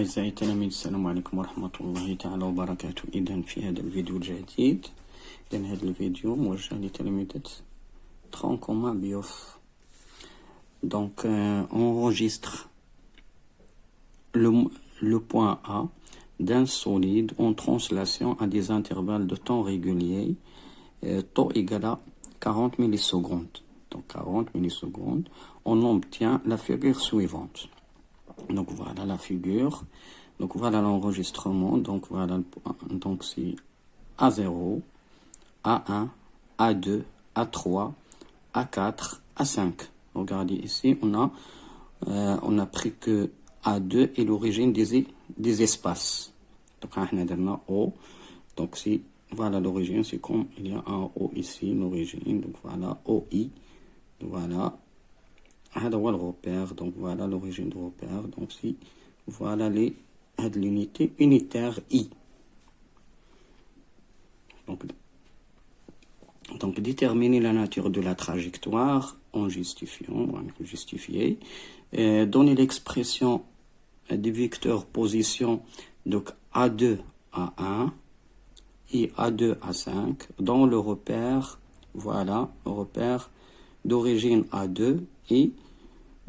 أعزائي التلاميذ، السلام عليكم ورحمة الله تعالى وبركاته. إذن في هذا الفيديو الجديد، إذن هذا الفيديو موجه لتلاميذة tronc commun BIOF. Donc on enregistre le point A d'un solide en translation à des intervalles de temps réguliers, taux égal à 40 millisecondes. Donc 40 millisecondes, on obtient la figure suivante. Donc voilà la figure, donc voilà l'enregistrement, donc voilà le point, donc c'est A0, A1, A2, A3, A4, A5. Regardez ici, on a pris que A2 est l'origine des espaces. Donc on a O, donc c'est voilà l'origine, c'est comme il y a un O ici, l'origine, donc voilà OI, voilà. هذا هو الغوبير. donc voilà l'origine du repère, donc si voilà l'unité unitaire I. Donc déterminer la nature de la trajectoire en justifier, donner l'expression des vecteurs position, donc A2 A1 et A2 A5 dans le repère, voilà repère d'origine A2 et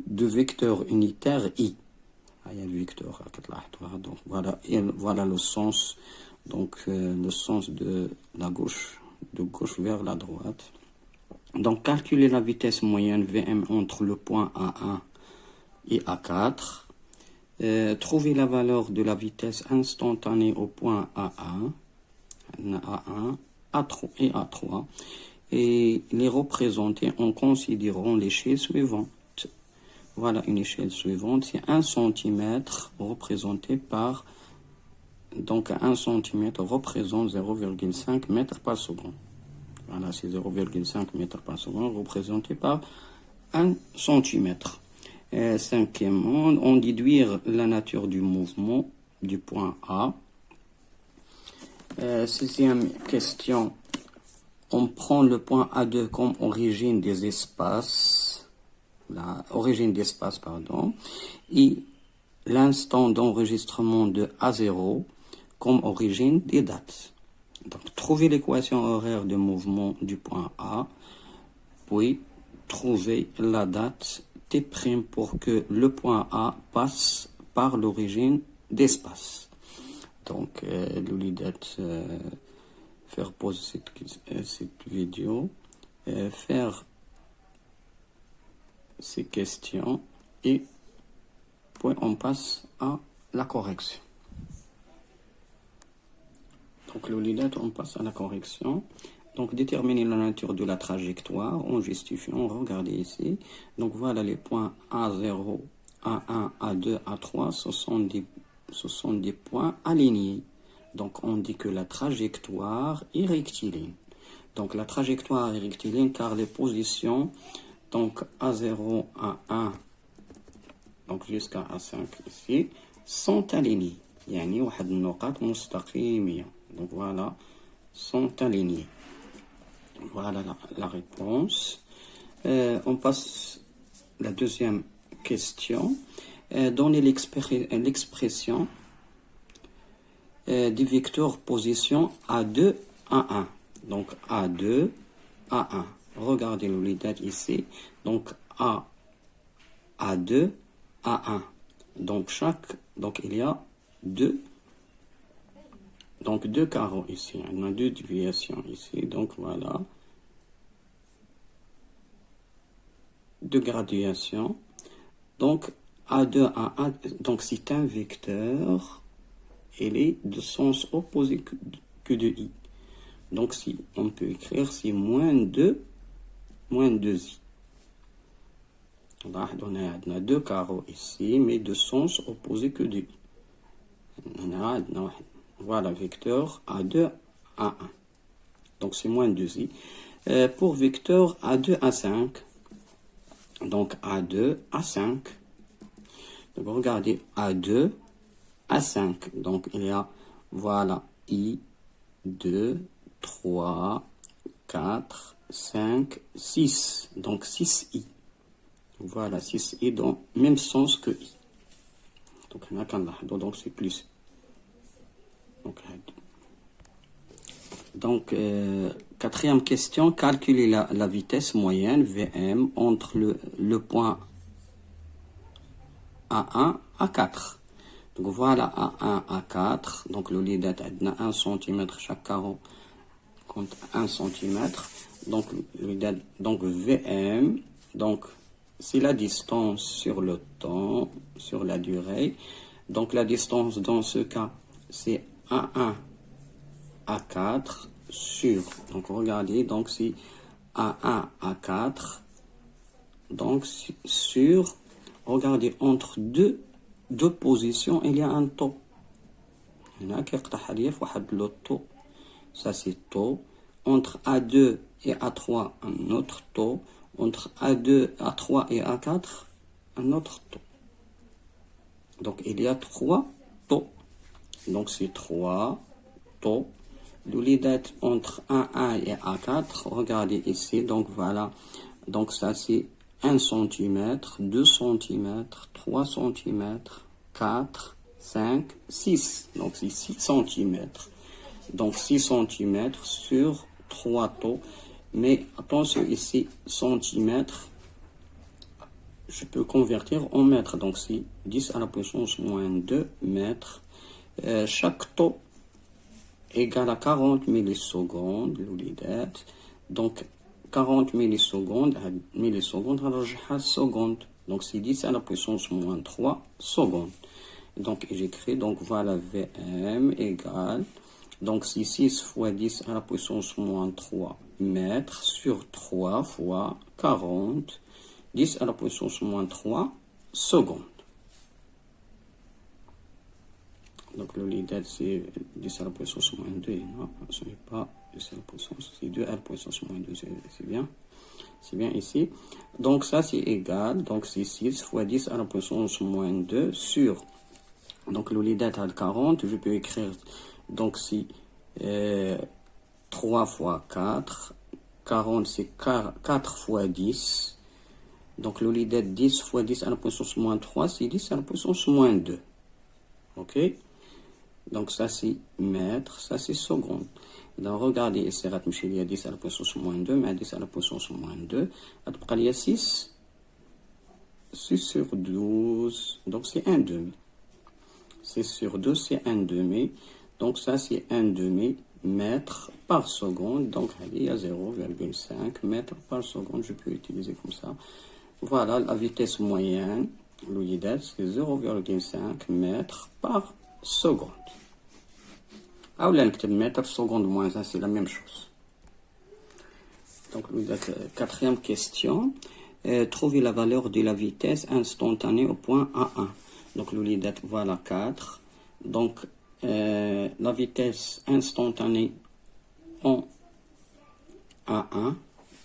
de vecteur unitaire I. Il y a le vecteur, donc voilà, et voilà le sens, donc le sens de la gauche, de gauche vers la droite. Donc calculer la vitesse moyenne Vm entre le point A1 et A4. Trouver la valeur de la vitesse instantanée au point A1, A3 et A3. Et les représenter en considérant l'échelle suivante. Voilà une échelle suivante, c'est 1 cm représenté par, donc 1 cm représente 0,5 mètres par seconde. Voilà, c'est 0,5 mètres par seconde représenté par 1 cm. Cinquièmement, on déduire la nature du mouvement du point A. Sixième question. On prend le point A2 comme origine des espaces, et l'instant d'enregistrement de A0 comme origine des dates. Donc, trouver l'équation horaire de mouvement du point A, puis trouver la date T' pour que le point A passe par l'origine d'espace. Donc, faire pause cette vidéo, faire ces questions et puis on passe à la correction. Donc on passe à la correction. Donc déterminer la nature de la trajectoire en justifiant, regardez ici. Donc voilà les points A0, A1, A2, A3, ce sont des points alignés. Donc on dit que la trajectoire est rectiligne. Donc la trajectoire est rectiligne car les positions, donc A0, A1, donc jusqu'à A5 ici, sont alignées. يعني واحد النقاط مستقيمية. Donc voilà, sont alignées. Voilà la réponse. On passe à la deuxième question. Donner l'expression des vecteurs position A2, A1. Donc A2, A1. Regardez l'unité ici. Donc A2, A1. Donc il y a deux carreaux ici. On a deux déviations ici. Donc voilà. Deux graduations. Donc A2, A1. Donc c'est un vecteur. Il est de sens opposé que de I. Donc si on peut écrire, c'est moins 2i. On a deux carreaux ici, mais de sens opposé que de I. Voilà, vecteur A2, A1. Donc c'est moins 2i. Pour vecteur A2, A5, donc A2, A5. Donc regardez A2, A5. Donc il y a, voilà, I, 2, 3, 4, 5, 6. Donc 6i. Voilà, 6i dans le même sens que I. Donc c'est plus. Donc, quatrième question, calculer la vitesse moyenne VM entre le point A1 à 4. Donc voilà A1 à 4. Donc le lit d'être 1 cm chaque carreau compte 1 cm. Donc VM, donc c'est la distance sur le temps, sur la durée. Donc la distance dans ce cas, c'est A1 à 4 sur, donc regardez, donc c'est A1 à 4, donc sur, regardez, entre deux positions, il y a un taux. Le taux, ça c'est taux. Entre A2 et A3, un autre taux. Entre A2, A3 et A4, un autre taux. Donc il y a 3 taux. Donc c'est 3 taux. Le lit d'être entre A1 et A4, regardez ici, donc voilà. Donc ça c'est 1 cm, 2 cm, 3 cm, 4, 5, 6. Donc c'est 6 cm. Donc 6 cm sur 3 taux. Mais attention ici, centimètres, je peux convertir en mètres. Donc c'est 10 à la puissance moins 2 mètres. Chaque taux égale à 40 millisecondes. Donc 40 millisecondes, secondes. Donc c'est 10 à la puissance moins 3 secondes. Donc j'écris, donc voilà VM égale, donc c'est 6 fois 10 à la puissance moins 3 mètres sur 3 fois 40, 10 à la puissance moins 3 secondes. Donc le lit d'être c'est 10 à la puissance moins 2, non, ce n'est pas 10 à la puissance, c'est 2 à la puissance moins 2, c'est bien. C'est bien ici. Donc ça c'est égal, donc c'est 6 fois 10 à la puissance moins 2 sur, donc le lit d'être à 40, je peux écrire, donc c'est 3 fois 4, 40 c'est 4 fois 10, donc le lit d'être 10 fois 10 à la puissance moins 3, c'est 10 à la puissance moins 2. Ok? Donc ça c'est mètre, ça c'est seconde. Donc regardez ici, il y a 10 à la puissance moins 2, mais 10 à la puissance moins 2, il y a 6 sur 12, donc c'est 1 demi. 6 sur 12, c'est 1 demi. Donc ça c'est 1 demi mètre par seconde. Donc il y a 0,5 mètres par seconde. Je peux utiliser comme ça. Voilà la vitesse moyenne. Le c'est 0,5 mètres par seconde. Ah, ou mètre seconde moins 1, c'est la même chose. Donc quatrième question. Trouver la valeur de la vitesse instantanée au point A1. Donc le lit d'être, voilà 4. Donc la vitesse instantanée en A1,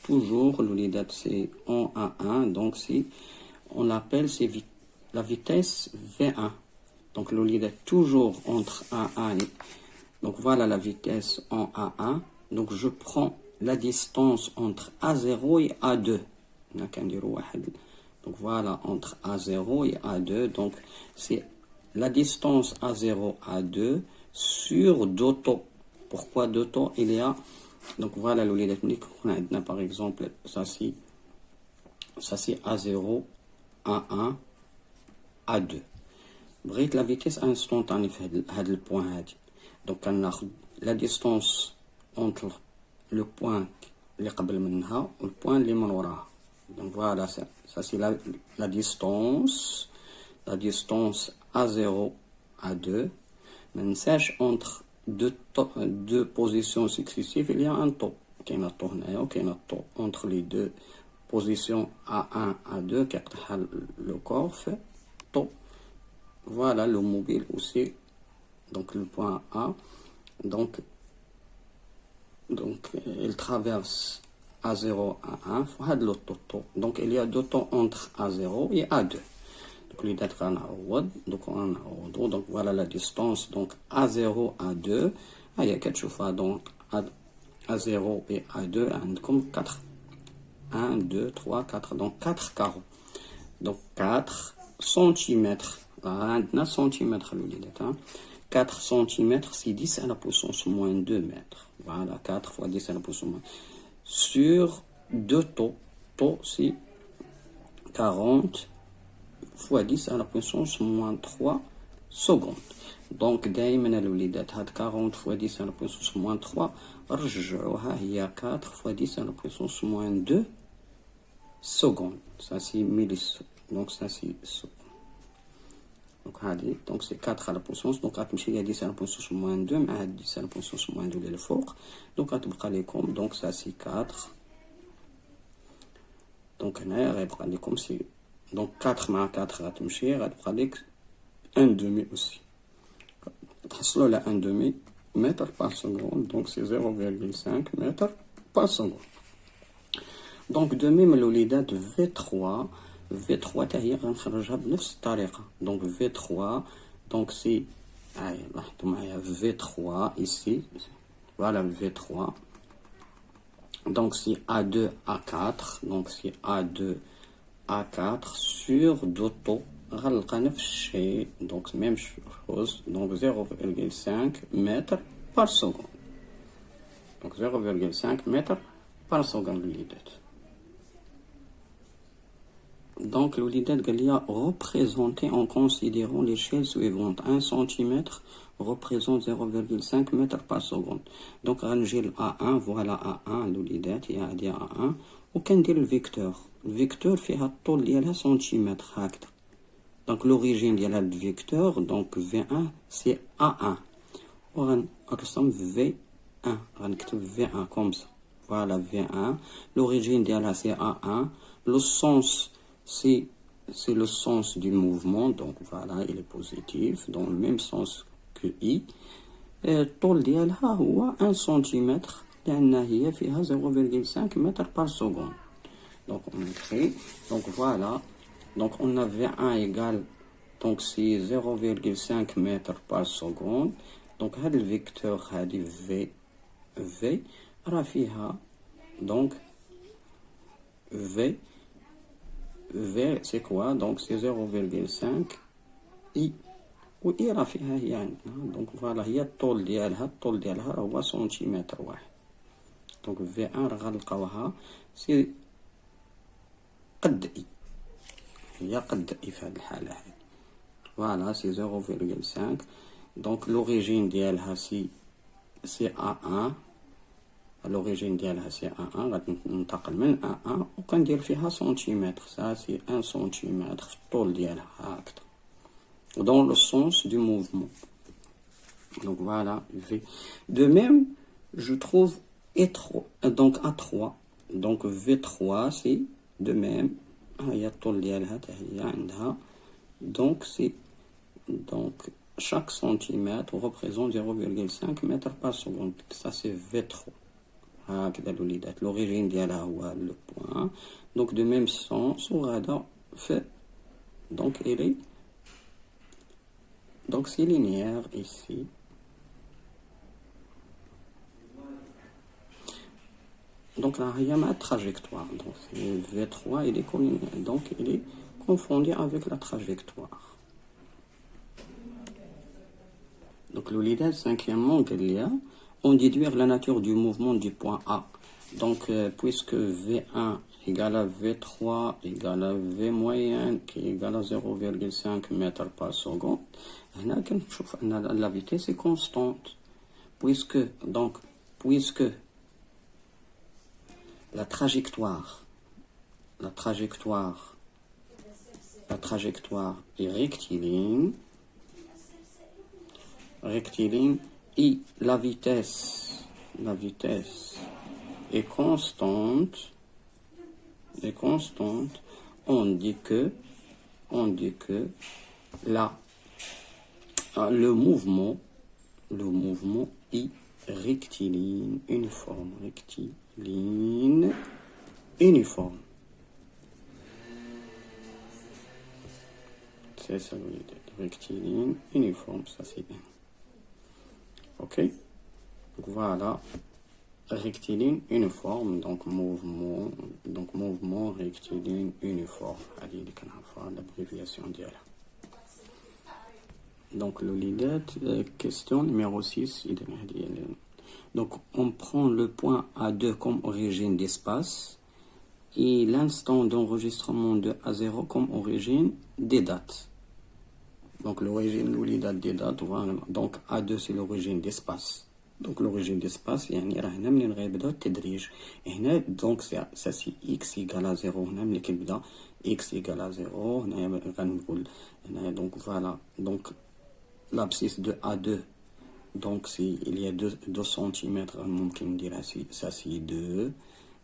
toujours le lit d'être c'est en A1, donc si on l'appelle c'est la vitesse V1. Donc le lit d'être toujours entre A1 et, donc voilà la vitesse en A1. Donc je prends la distance entre A0 et A2. Donc voilà, entre A0 et A2, donc c'est la distance A0, A2 sur 2 taux. Pourquoi 2 taux? Il y a, donc voilà le lit technique qu'on a par exemple, ça c'est A0, A1, A2. Bref, la vitesse instantanée à le point. Donc la distance entre le point اللي قبل منها و le point اللي من وراها. Donc voilà, ça c'est la distance A0, A2. Mais sache entre deux positions successives, il y a un taux. Entre les deux positions A1, A2, le corps fait taux. Voilà le mobile aussi. Donc le point A. Donc il traverse A0, A1, donc il y a deux taux entre A0 et A2. Donc voilà la distance, donc A0, A2, il y a 4 fois, donc A0 et A2, comme 4, 1, 2, 3, 4, donc 4 carreaux, donc 4 cm عندنا سنتيمتر الوليدات. 4 cm c'est 10 à la puissance moins 2 mètres. Voilà, 4 fois 10 à la puissance moins. Sur 2 taux. Taux c'est 40 fois 10 à la puissance moins 3 secondes. Donc دائما الوليدات هاد 40 fois 10 à la puissance moins 3 رجعوها هي 4 fois 10 à la puissance moins 2 secondes. Ça c'est millisecond. Donc ça c'est seconde. Donc c'est 4 à la puissance. Donc غتمشي ليا 10 à la puissance moins 2 مع 10 à la puissance moins 2 اللي الفوق. Donc غتبقى لكم donc ça c'est 4. Donc هنايا غيبقى لكم سي donc 4 مع 4 غتمشي غتبقى لك 1 demi aussi. تحصلوا على 1 demi mètre par seconde. Donc c'est 0,5 mètre par seconde. Donc de même الوليدات V3 حتى هي غنخرجها بنفس الطريقة. Donc V3 donc c'est لاحظوا معايا V3 ici. Voilà V3. Donc c'est A2 A4. Donc c'est A2 A4 sur 2 taux. غنلقى نفس الشيء. Donc même chose. Donc 0,5 mètre par seconde. Donc 0,5 mètre par seconde الوليدات. Donc, l'olidate Galia représenté en considérant l'échelle suivante. 1 cm représente 0,5 mètres par seconde. Donc, rangel A1, voilà A1, l'olidate, il y a A1. Ou qu'en dit le vecteur? Le vecteur fait un tour de centimètre. Donc, l'origine de le vecteur, donc V1, c'est A1. On ressemble V1. On V1 comme ça. Voilà V1. L'origine de la c'est A1. Le sens c'est le sens du mouvement, donc voilà, il est positif, dans le même sens que I. الطول ديالها هو 1 cm لأن هي فيها 0,5 mètre par seconde. Donc on écrit, donc voilà, donc on a V1 égale, donc c'est 0,5 mètre par seconde. Donc هذا الفيكتور هذه V راه فيها donc V c'est quoi? Donc c'est 0,5 I. و I راه فيها هي عندنا. Donc voilà هي الطول ديالها هو سنتيمتر واحد. Donc V1 راه غنلقاوها سي قد I. هي قد I في هاد الحالة هادي. Voilà c'est 0,5. Donc l'origine ديالها c'est A1. l'origine ديالها سي A1 غتنتقل من A1 وكندير فيها سنتيمتر. ça c'est 1 cm في الطول ديالها هكذا. dans le sens du mouvement. Donc voilà V. De même, je trouve donc A3. Donc V3 c'est de même. هي الطول ديالها حتى هي عندها. Donc c'est donc chaque centimètre représente 0,5 mètre par seconde. Ça c'est V3. هكذا الوليدات l'origine ديالها هو le point. Donc de même sens وغادا في donc il est donc c'est linéaire ici. Donc là il y a ma trajectoire. Donc V3 il est donc il est confondu avec la trajectoire. Donc l'olidate cinquièmement on déduire la nature du mouvement du point A. Donc puisque V1 égale à V3 égale à V moyenne qui est égale à 0,5 mètre par seconde, la vitesse est constante. Puisque la trajectoire est rectiligne et la vitesse est constante, on dit que le mouvement est rectiligne uniforme. C'est ça l'idée. Rectiligne uniforme, ça c'est bien. Ok, donc voilà, rectiligne uniforme, donc mouvement rectiligne uniforme. Allez, l'abréviation d'elle. Donc, l'Olidet, question numéro 6. Donc, on prend le point A2 comme origine d'espace et l'instant d'enregistrement de A0 comme origine des dates. Donc, l'origine, l'Olidet des dates, voilà. Donc, A2, c'est l'origine d'espace. Donc, l'origine d'espace, يعني راه هنا منين غيبدا التدريج. هنا donc ça c'est x égale à 0. هنا ملي كيبدا x égale à 0. هنا غنقول هنا donc voilà. Donc, l'abscisse de A2, donc il y a 2 cm, ça c'est 2,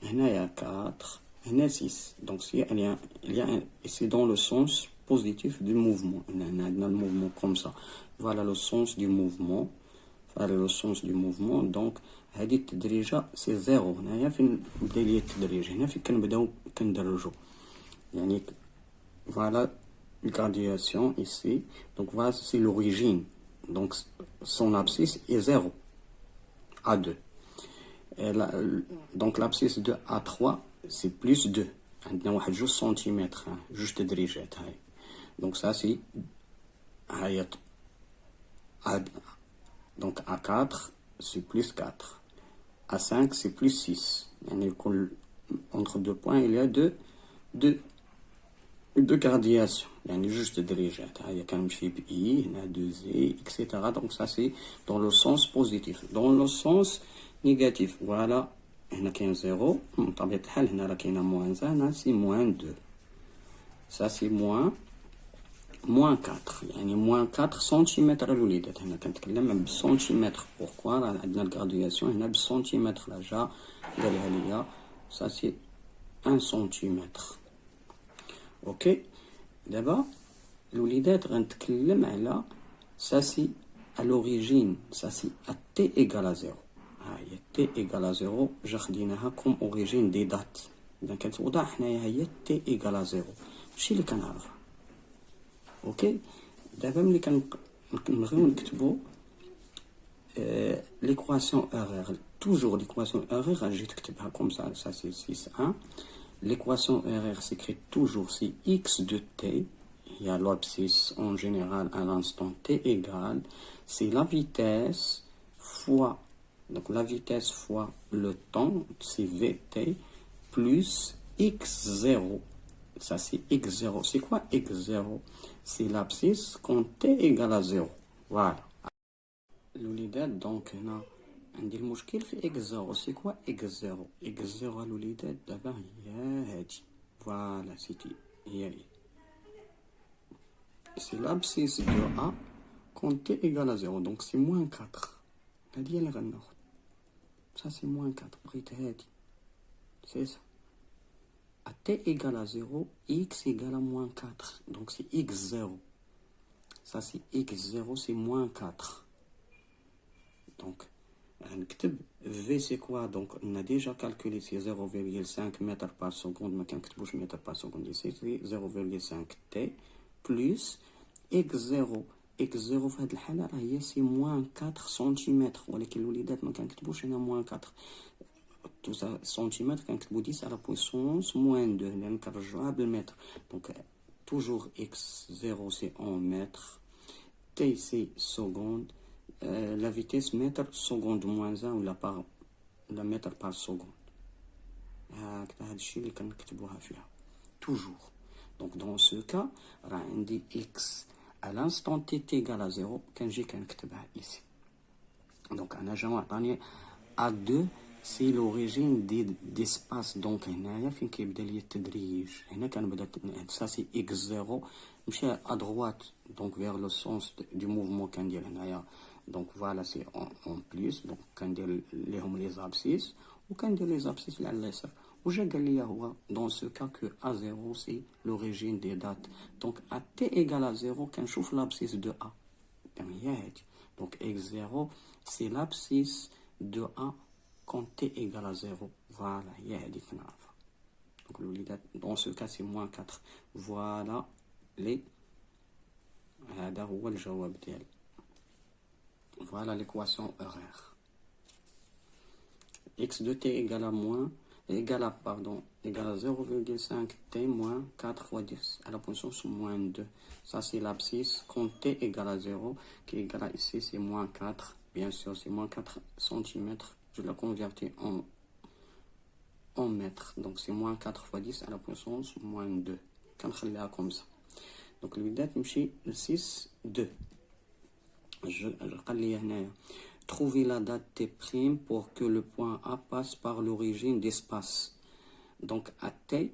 il y a 4, il y a 6. Donc c'est dans le sens positif du mouvement. On a le mouvement comme ça. Voilà le sens du mouvement. Voilà le sens du mouvement. Donc, هذه التدريجة c'est 0. هنايا فين بدا لي التدريج. هنا فين كنبداو كندرجو. يعني voilà une graduation ici. Donc voilà, c'est l'origine. Donc son abscisse est 0. A2. Donc l'abscisse de A3, c'est plus 2. عندنا واحد 2 سنتيمتر جوج تدريجات هاي. Donc ça c'est هاي donc A4 c'est plus 4. A5 c'est plus 6. يعني entre deux points il y a deux graduation. يعني جوج تدريجات. هيا كنمشي ب I, هنا 2Z, etc. Donc ça c'est dans le sens positif. Dans le sens négatif, voilà, هنا كاين 0. بطبيعة الحال هنا راه كاينة moins 1, هنا c'est moins 2. Ça c'est moins 4. يعني moins 4 سنتيمتر الوليدات. هنا كنتكلم بالسنتيمتر. Pourquoi راه عندنا الجرادياسيون هنا بالسنتيمتر. لا جا قالها ليا. Ça c'est 1 centimètre. Ok. D'abord, l'olidate غنتكلم على ça c'est à l'origine, ça c'est à t égale à 0. هي t égale à 0 جا خديناها comme origine des dates. إذا كتوضع حنايا هي t égale à 0. ماشي اللي كنعرفها. اوكي. دابا ملي كنبغيو نكتبو l'équation RR, toujours l'équation RR غنجي تكتبها comme ça c'est 6,1. L'équation RR s'écrit toujours si x de t, il y a l'abscisse en général à l'instant t égale, c'est la vitesse fois, donc la vitesse fois le temps, c'est vt, plus x0. Ça c'est x0. C'est quoi x0? C'est l'abscisse quand t égale à 0. Voilà. الوليدات دونك هنا عندي المشكل في اكس زيرو. سي كوا اكس زيرو؟ اكس زيرو الوليدات دابا هي هادي. فوالا سيتي هي سي لابسيس دو ا كون تي ايكال ا زيرو. دونك سي موان 4. هادي هي اللي غناخد. سا سي موان 4. بغيت هادي سي سا ا تي ايكال ا زيرو اكس ايكال ا موان 4. دونك سي اكس زيرو. سا سي اكس زيرو سي موان 4. Donc, V c'est quoi? Donc, on a déjà calculé c'est 0,5 mètres par seconde, mais quand on mètres par seconde ici, c'est 0,5 T plus x0. x0 في هذه الحالة هي c'est moins 4 cm. ولكن الوليدات ما كنكتبوش هنا moins 4. tout ça centimètres كنكتبو 10 à la puissance moins 2 لأن كنرجعوها بالمتر. Donc, toujours x0 c'est en mètres, T c'est seconde. La vitesse mètre seconde moins 1 ou la mètre par seconde. هكذا هذا الشيء اللي كنكتبوها فيها toujours. Donc dans ce cas راه عندي x à l'instant t égale à 0 كنجي كنكتبها ici. Donc انا جا عطاني A2 c'est l'origine d'espace. Donc هنايا فين كيبدا لي التدريج. هنا كنبدا ça c'est x0 مشي à droite donc vers le sens du mouvement كندير هنايا. Donc voilà c'est en plus. Donc كندير ليهم les abscisses وكندير les abscisses اللي على اليسار. وجا قال لي هو dans ce cas que A0 c'est l'origine des dates. Donc à t égale à 0 كنشوف l'abscisse de A. هي هادي. Donc x0 c'est l'abscisse de A quand t égale à 0. Voilà هي هادي كنعرفها. Donc الوليدات dans ce cas c'est moins 4. Voilà les هذا هو الجواب ديالي. Voilà l'équation RR. X de t égale à moins égale à, pardon, égale à 0,5t moins 4 fois 10 à la puissance moins 2. Ça, c'est l'abscisse quand t égale à 0, qui est égal à ici, c'est moins 4. Bien sûr, c'est moins 4 cm. Je la convertis en mètres. Donc, c'est moins 4 fois 10 à la puissance moins 2. كنخليها comme ça. Donc, الودات نمشي ل 6 2. قال لي هنايا trouver la date t' pour que le point A passe par l'origine d'espace. Donc, à t,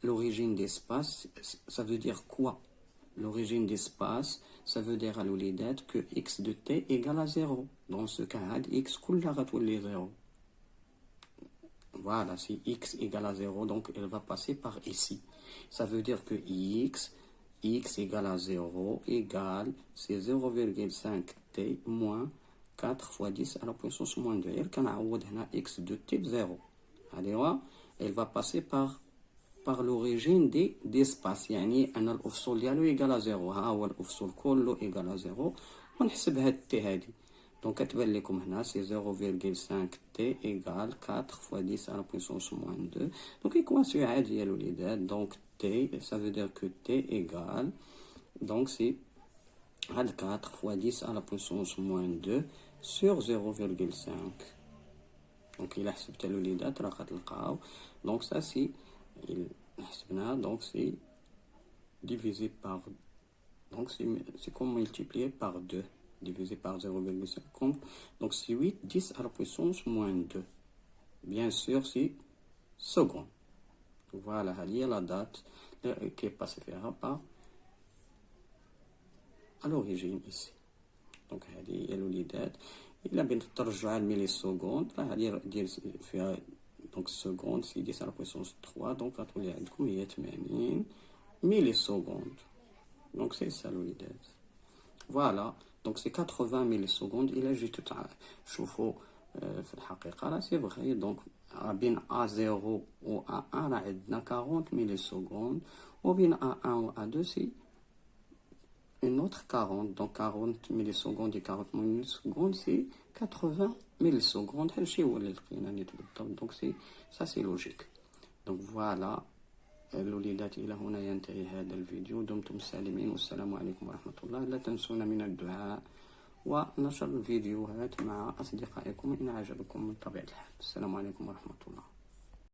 l'origine d'espace, ça veut dire quoi? L'origine d'espace, ça veut dire à l'olidette que x de t égale à 0. Dans ce cas, x كلها غتولي 0. Voilà, si x égale à 0, donc elle va passer par ici. Ça veut dire que x égale à 0 égale, c'est 0,5t moins 4 fois 10 à la puissance moins 2. Elle a x de t 0. Allez, elle va passer par l'origine d'espace. يعني أنا الأفصول ديالو égal à 0. ها هو الأفصول كله égal à 0. ونحسب هاد t هادي. Donc, كتبان لكم هنا c'est 0,5t égale 4 fois 10 à la puissance moins 2. Donc, équation عادية الوليدات. Donc, t, ça veut dire que t égale, donc c'est 4 fois 10 à la puissance moins 2 sur 0,5. Donc, il a حسبت الوليدات راه غتلقاو. Donc, ça c'est donc c'est divisé par, donc c'est comme multiplié par 2 divisé par 0,5. Donc c'est 8 10 à la puissance moins 2. Bien sûr c'est seconde. Voilà, il y a la date qui est passée par à l'origine ici. Donc il y a l'olidate. Il a bien ترجع الميليسكوند راه ديال فيها donc seconde c'est 10 à la puissance 3. donc غتولي عندكم هي 80 millisecondes. Donc c'est ça l'olidate. Voilà, donc c'est 80 millisecondes. Il a juste شوفوا في الحقيقة راه سي فغي. donc بين A0 و A1 راه عندنا 40 millisecondes, وبين A1 و A2 c'est une autre 40. donc 40 millisecondes et 40 millisecondes c'est 80 millisecondes. هادشي هو اللي لقينا نيت بالضبط. donc c'est ça c'est logique. donc voilà الوليدات، إلى هنا ينتهي هذا الفيديو. دمتم سالمين والسلام عليكم ورحمة الله. لا تنسونا من الدعاء ونشر الفيديوهات مع أصدقائكم إن عجبكم من طبيعة الحال. السلام عليكم ورحمة الله.